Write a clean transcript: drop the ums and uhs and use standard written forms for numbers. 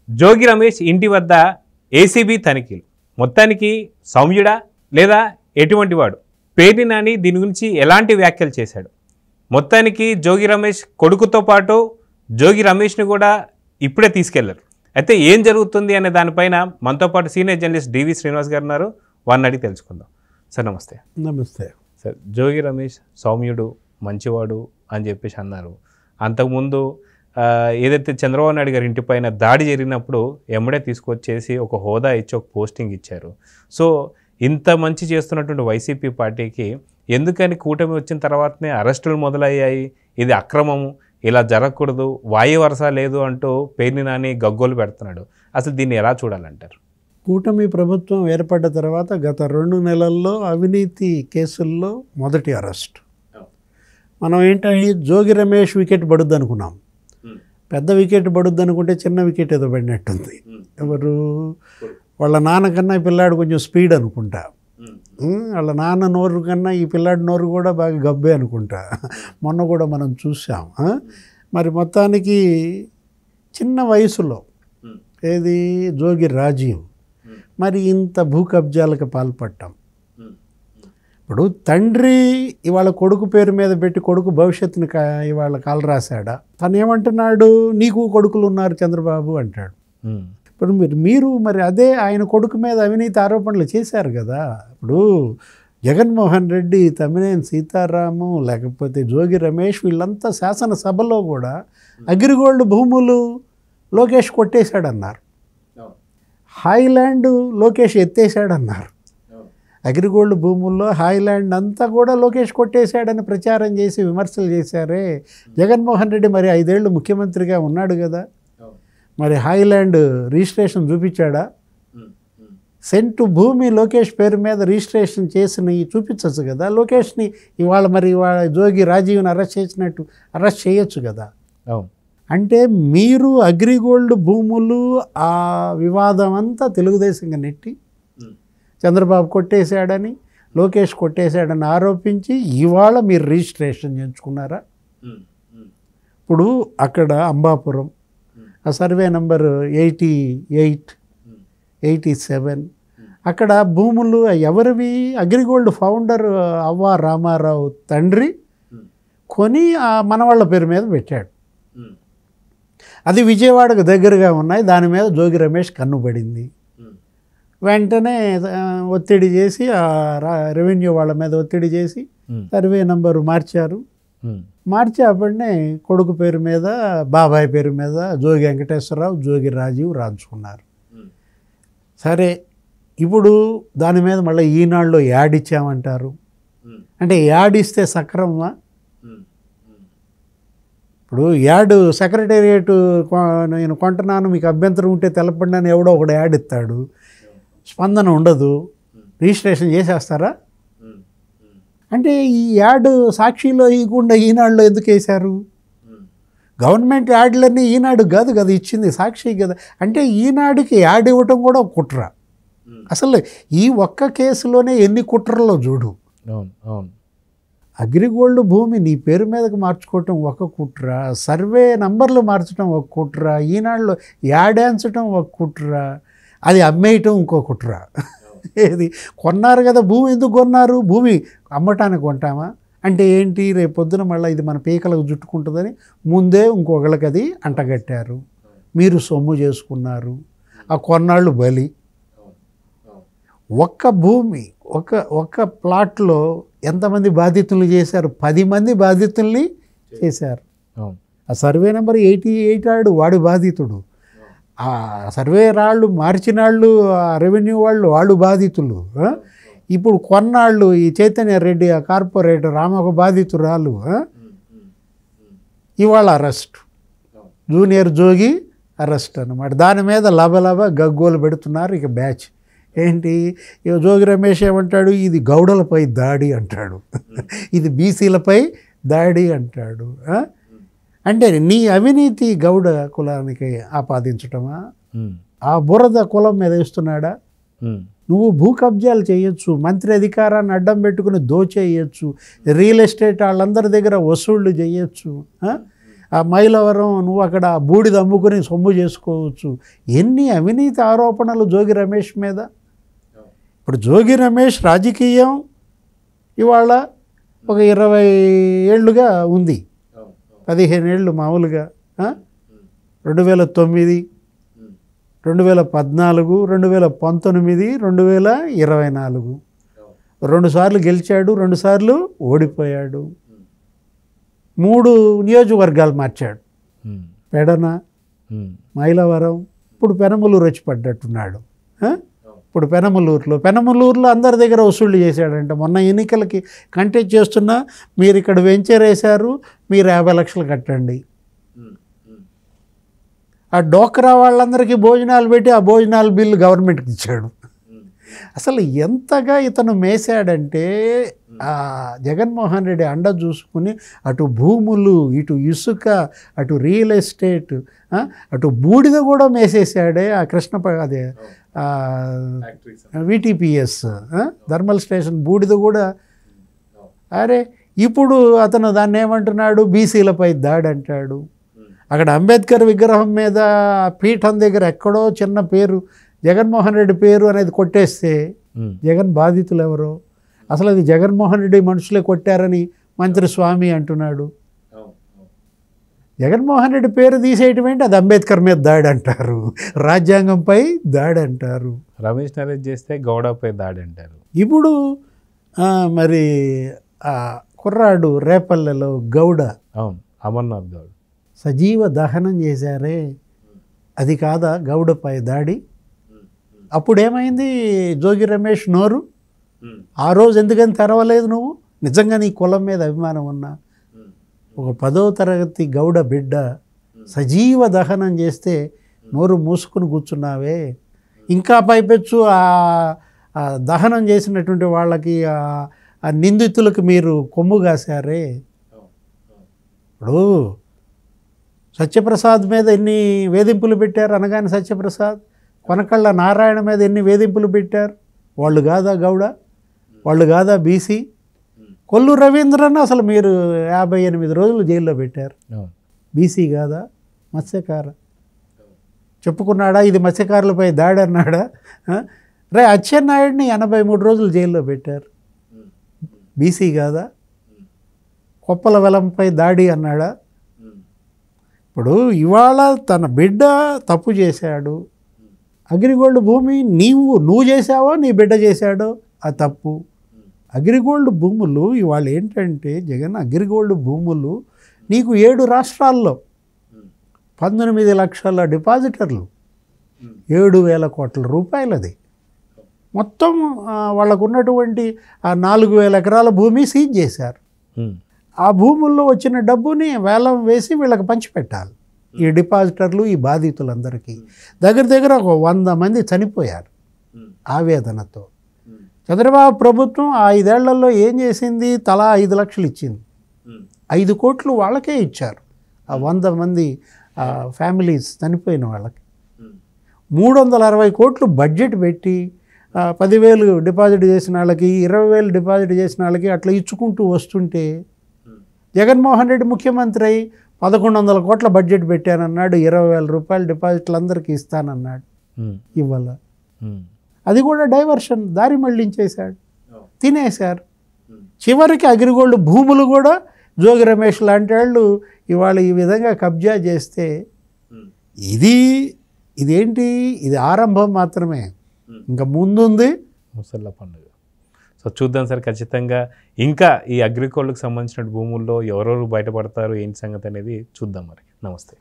జోగి రమేష్ ఇంటి వద్ద ఏసీబీ తనిఖీలు. మొత్తానికి సౌమ్యుడా లేదా ఎటువంటి వాడు? పేర్ని నాని దీని గురించి ఎలాంటి వ్యాఖ్యలు చేశాడు? మొత్తానికి జోగి రమేష్ కొడుకుతో పాటు జోగి రమేష్ని కూడా ఇప్పుడే తీసుకెళ్లారు. అయితే ఏం జరుగుతుంది అనే దానిపైన మనతో పాటు సీనియర్ జర్నలిస్ట్ డివి శ్రీనివాస్ గారు ఉన్నారు. వారిని అడిగి తెలుసుకుందాం. సార్ నమస్తే. నమస్తే సార్, జోగి రమేష్ సౌమ్యుడు, మంచివాడు అని చెప్పేసి అన్నారు. అంతకుముందు ఏదైతే చంద్రబాబు నాయుడు గారి ఇంటిపైన దాడి జరిగినప్పుడు ఎమ్మడే తీసుకొచ్చేసి ఒక హోదా ఇచ్చి ఒక పోస్టింగ్ ఇచ్చారు. సో ఇంత మంచి చేస్తున్నటువంటి వైసీపీ పార్టీకి ఎందుకని కూటమి వచ్చిన తర్వాతనే అరెస్టులు మొదలయ్యాయి? ఇది అక్రమము, ఇలా జరగకూడదు, వాయు వరస లేదు అంటూ పేర్ని నాని గగ్గోలు పెడుతున్నాడు. అసలు దీన్ని ఎలా చూడాలంటారు? కూటమి ప్రభుత్వం ఏర్పడ్డ తర్వాత గత 2 నెలల్లో అవినీతి కేసుల్లో మొదటి అరెస్ట్. మనం ఏంటంటే జోగి రమేష్ వికెట్ పడుద్ది అనుకున్నాం. పెద్ద వికెట్ పడుద్ది అనుకుంటే చిన్న వికెట్ ఏదో పడినట్టుంది. ఎవరు? వాళ్ళ నాన్నకన్నా ఈ పిల్లాడు కొంచెం స్పీడ్ అనుకుంటా. వాళ్ళ నాన్న నోరు కన్నా ఈ పిల్లాడి నోరు కూడా బాగా గబ్బే అనుకుంటా. మొన్న కూడా మనం చూసాం. మరి మొత్తానికి చిన్న వయసులో ఏది జోగి రాజీవ్ మరి ఇంత భూ కబ్జాలకు పాల్పడ్డాం. ఇప్పుడు తండ్రి ఇవాళ కొడుకు పేరు మీద పెట్టి కొడుకు భవిష్యత్తుని ఇవాళ కాలు రాశాడా? తను ఏమంటున్నాడు, నీకు కొడుకులు ఉన్నారు చంద్రబాబు అంటాడు. ఇప్పుడు మీరు మరి అదే ఆయన కొడుకు మీద అవినీతి ఆరోపణలు చేశారు కదా. ఇప్పుడు జగన్మోహన్ రెడ్డి, తమ్మినేని సీతారాము, లేకపోతే జోగి రమేష్ వీళ్ళంతా శాసనసభలో కూడా అగ్రిగోల్డ్ భూములు లోకేష్ కొట్టేశాడన్నారు. హాయిలాండ్ లోకేష్ ఎత్తేసాడన్నారు. అగ్రిగోల్డ్ భూముల్లో హాయిలాండ్ అంతా కూడా లోకేష్ కొట్టేశాడని ప్రచారం చేసి విమర్శలు చేశారే. జగన్మోహన్ రెడ్డి మరి 5 ఏళ్ళు ముఖ్యమంత్రిగా ఉన్నాడు కదా, మరి హాయిలాండ్ రిజిస్ట్రేషన్ చూపించాడా? సెంటు భూమి లోకేష్ పేరు మీద రిజిస్ట్రేషన్ చేసిన చూపించచ్చు కదా. లోకేష్ని ఇవాళ జోగి రాజీవ్ని అరెస్ట్ చేసినట్టు అరెస్ట్ చేయొచ్చు కదా. అంటే మీరు అగ్రిగోల్డ్ భూములు ఆ వివాదం అంతా తెలుగుదేశంగా నెట్టి చంద్రబాబు కొట్టేశాడని, లోకేష్ కొట్టేశాడని ఆరోపించి ఇవాళ మీరు రిజిస్ట్రేషన్ చేయించుకున్నారా? ఇప్పుడు అక్కడ అంబాపురం ఆ సర్వే నంబర్ 88, 87 అక్కడ భూములు ఎవరివి? అగ్రిగోల్డ్ ఫౌండర్ అవ్వ రామారావు తండ్రి కొని ఆ మనవాళ్ళ పేరు మీద పెట్టాడు. అది విజయవాడకు దగ్గరగా ఉన్నాయి. దాని మీద జోగి రమేష్ కన్నుబడింది. వెంటనే ఒత్తిడి చేసి రెవెన్యూ వాళ్ళ మీద ఒత్తిడి చేసి సర్వే నంబరు మార్చారు. మార్చి అప్పుడనే కొడుకు పేరు మీద, బాబాయ్ పేరు మీద జోగి వెంకటేశ్వరరావు, జోగి రాజీవ్ రాయించుకున్నారు. సరే, ఇప్పుడు దాని మీద మళ్ళీ ఈనాడులో యాడ్ ఇచ్చామంటారు. అంటే యాడ్ ఇస్తే సక్రమమా? ఇప్పుడు యాడ్ సెక్రటేరియట్ నేను కొంటున్నాను, మీకు అభ్యంతరం ఉంటే తెలపండి అని ఎవడో ఒకడు యాడ్ ఇస్తాడు. స్పందన ఉండదు, రిజిస్ట్రేషన్ చేసేస్తారా? అంటే ఈ యాడ్ సాక్షిలో ఇవ్వకుండా ఈనాడులో ఎందుకు వేశారు? గవర్నమెంట్ యాడ్లన్నీ ఈనాడు కాదు కదా ఇచ్చింది, సాక్షి కదా. అంటే ఈనాడుకి యాడ్ ఇవ్వటం కూడా ఒక కుట్ర. అసలు ఈ ఒక్క కేసులోనే ఎన్ని కుట్రలో చూడు. అగ్రిగోల్డ్ భూమి నీ పేరు మీదకి మార్చుకోవటం ఒక కుట్ర, సర్వే నంబర్లు మార్చడం ఒక కుట్ర, ఈనాడులో యాడ్ వేయించడం ఒక కుట్ర, అది అమ్మేయటం ఇంకో కుట్ర. ఏది కొన్నారు కదా, భూమి ఎందుకు కొన్నారు? భూమి అమ్మటానికి కొంటామా? అంటే ఏంటి, రేపు పొద్దున మళ్ళీ ఇది మన పీకలకు జుట్టుకుంటుందని ముందే ఇంకొకళ్ళకి అది అంటగట్టారు. మీరు సొమ్ము చేసుకున్నారు. ఆ కొన్నాళ్ళు బలి. ఒక్క భూమి ఒక్క ప్లాట్లో ఎంతమంది బాధితులు చేశారు? 10 మంది బాధితుల్ని చేశారు. ఆ సర్వే నెంబర్ 88 వాడి బాధితుడు, ఆ సర్వే రాళ్ళు మార్చినాళ్ళు రెవెన్యూ వాళ్ళు బాధితులు. ఇప్పుడు కొన్నాళ్ళు ఈ చైతన్య రెడ్డి ఆ కార్పొరేటర్ ఆమె ఒక బాధితురాలు. ఇవాళ అరెస్ట్, జూనియర్ జోగి అరెస్ట్ అన్నమాట. దాని మీద లబలబ గగ్గోలు పెడుతున్నారు. ఇక బ్యాచ్ ఏంటి, జోగి రమేష్ ఏమంటాడు, ఇది గౌడలపై దాడి అంటాడు, ఇది బీసీలపై దాడి అంటాడు. అంటే నీ అవినీతి గౌడ కులానికి ఆపాదించటమా? ఆ బురద కులం మీద వేస్తున్నాడా? నువ్వు భూ కబ్జాలు చేయొచ్చు, మంత్రి అధికారాన్ని అడ్డం పెట్టుకుని దోచేయచ్చు, రియల్ ఎస్టేట్ వాళ్ళందరి దగ్గర వసూళ్లు చేయొచ్చు. ఆ మైలవరం నువ్వు అక్కడ బూడిద అమ్ముకుని సొమ్ము చేసుకోవచ్చు. ఎన్ని అవినీతి ఆరోపణలు జోగి రమేష్ మీద. ఇప్పుడు జోగి రమేష్ రాజకీయం ఇవాళ ఒక 20 ఏళ్ళుగా ఉంది, 15 ఏళ్ళు మామూలుగా. 2009, 2014, 2019, 2024 2 సార్లు గెలిచాడు, 2 సార్లు ఓడిపోయాడు. 3 నియోజకవర్గాలు మార్చాడు. పెడన, మైలవరం, ఇప్పుడు పెనమలూరు వచ్చి పడ్డట్టున్నాడు. ఇప్పుడు పెనమలూరులో అందరి దగ్గర వసూళ్ళు చేశాడంట. మొన్న ఎన్నికలకి కంటెస్ట్ చేస్తున్నా మీరు ఇక్కడ వెంచర్ వేశారు, మీరు 50 లక్షలు కట్టండి. ఆ డోక్రా వాళ్ళందరికీ భోజనాలు పెట్టి ఆ భోజనాల బిల్లు గవర్నమెంట్కి ఇచ్చాడు. అసలు ఎంతగా ఇతను మేసాడంటే ఆ జగన్మోహన్ రెడ్డి అండ చూసుకుని అటు భూములు, ఇటు ఇసుక, అటు రియల్ ఎస్టేట్, అటు బూడిద కూడా మేసేసాడే. ఆ అదే విటిపిఎస్ థర్మల్ స్టేషన్ బూడిద కూడా. అరే ఇప్పుడు అతను దాన్ని ఏమంటున్నాడు, బీసీలపై దాడి అంటాడు. అక్కడ అంబేద్కర్ విగ్రహం మీద పీఠం దగ్గర ఎక్కడో చిన్న పేరు జగన్మోహన్ రెడ్డి పేరు అనేది కొట్టేస్తే జగన్ బాధితులు ఎవరో, అసలు అది జగన్మోహన్ రెడ్డి మనుషులే కొట్టారని మంత్రి స్వామి అంటున్నాడు. జగన్మోహన్ రెడ్డి పేరు తీసేయటం ఏంటి, అది అంబేద్కర్ మీద దాడి అంటారు, రాజ్యాంగంపై దాడి అంటారు. రమేష్ అరెస్ట్ చేస్తే గౌడపై దాడి అంటారు. ఇప్పుడు మరి కుర్రాడు రేపల్లెలో గౌడ, అవును, అమర్నాథ్ గౌడ్ సజీవ దహనం చేశారే, అది కాదా గౌడపై దాడి? అప్పుడేమైంది జోగి రమేష్ నోరు? ఆ రోజు ఎందుకని తెరవలేదు నువ్వు? నిజంగా నీ కులం మీద అభిమానం ఉన్నా ఒక 10వ తరగతి గౌడ బిడ్డ సజీవ దహనం చేస్తే నోరు మూసుకుని కూర్చున్నావే. ఇంకా పైపెచ్చు ఆ దహనం చేసినటువంటి వాళ్ళకి ఆ నిందితులకు మీరు కొమ్ము కాశారే. ఇప్పుడు సత్యప్రసాద్ మీద ఎన్ని వేధింపులు పెట్టారు, అనగానే సత్యప్రసాద్, కొనకళ్ళ నారాయణ మీద ఎన్ని వేధింపులు పెట్టారు. వాళ్ళు కాదా గౌడ, వాళ్ళు కాదా బీసీ? కొల్లు రవీంద్రన్ అసలు మీరు 58 రోజులు జైల్లో పెట్టారు, బీసీ కాదా? మత్స్యకార చెప్పుకున్నాడా ఇది మత్స్యకారులపై దాడి అన్నాడా? రే అచ్చెన్నాయుడిని 83 రోజులు జైల్లో పెట్టారు, బీసీ కాదా? కొప్పల వెలంపై దాడి అన్నాడా? ఇప్పుడు ఇవాళ తన బిడ్డ తప్పు చేశాడు, అగ్రిగోల్డ్ భూమి నువ్వు చేసావో నీ బిడ్డ చేశాడో ఆ తప్పు. అగ్రిగోల్డ్ భూములు ఇవాళ ఏంటంటే జగన్, అగ్రిగోల్డ్ భూములు నీకు 7 రాష్ట్రాల్లో 19 లక్షల డిపాజిటర్లు, 7,000 కోట్ల రూపాయలది మొత్తం. వాళ్ళకు ఉన్నటువంటి ఆ 4,000 ఎకరాల భూమి సీజ్ చేశారు. ఆ భూముల్లో వచ్చిన డబ్బుని వేలం వేసి వీళ్ళకి పంచిపెట్టాలి, ఈ డిపాజిటర్లు, ఈ బాధితులందరికీ. దగ్గర ఒక 100 మంది చనిపోయారు ఆవేదనతో. చంద్రబాబు ప్రభుత్వం ఆ 5 ఏళ్లలో ఏం చేసింది? తలా 5 లక్షలు ఇచ్చింది, 5 కోట్లు వాళ్ళకే ఇచ్చారు. ఆ 100 మంది ఫ్యామిలీస్ చనిపోయిన వాళ్ళకి 360 కోట్లు బడ్జెట్ పెట్టి 10,000 డిపాజిట్ చేసిన వాళ్ళకి, 20,000 డిపాజిట్ చేసిన వాళ్ళకి అట్లా ఇచ్చుకుంటూ వస్తుంటే జగన్మోహన్ రెడ్డి ముఖ్యమంత్రి అయి 1,100 కోట్ల బడ్జెట్ పెట్టానన్నాడు, 20,000 రూపాయలు డిపాజిట్లు అందరికీ ఇస్తానన్నాడు. ఇవాళ అది కూడా డైవర్షన్, దారి మళ్లించేశాడు, తినేశారు. చివరికి అగ్రిగోల్డ్ భూములు కూడా జోగి రమేష్ లాంటి వాళ్ళు ఇవాళ ఈ విధంగా కబ్జా చేస్తే ఇదేంటి? ఇది ఆరంభం మాత్రమే, ఇంకా ముందుంది ముసళ్ళ పండుగ. సో చూద్దాం సార్, ఖచ్చితంగా ఇంకా ఈ అగ్రికల్చర్కి సంబంధించిన భూముల్లో ఎవరెవరు బయటపడతారు, ఏంటి సంగతి అనేది చూద్దాం మరి. నమస్తే.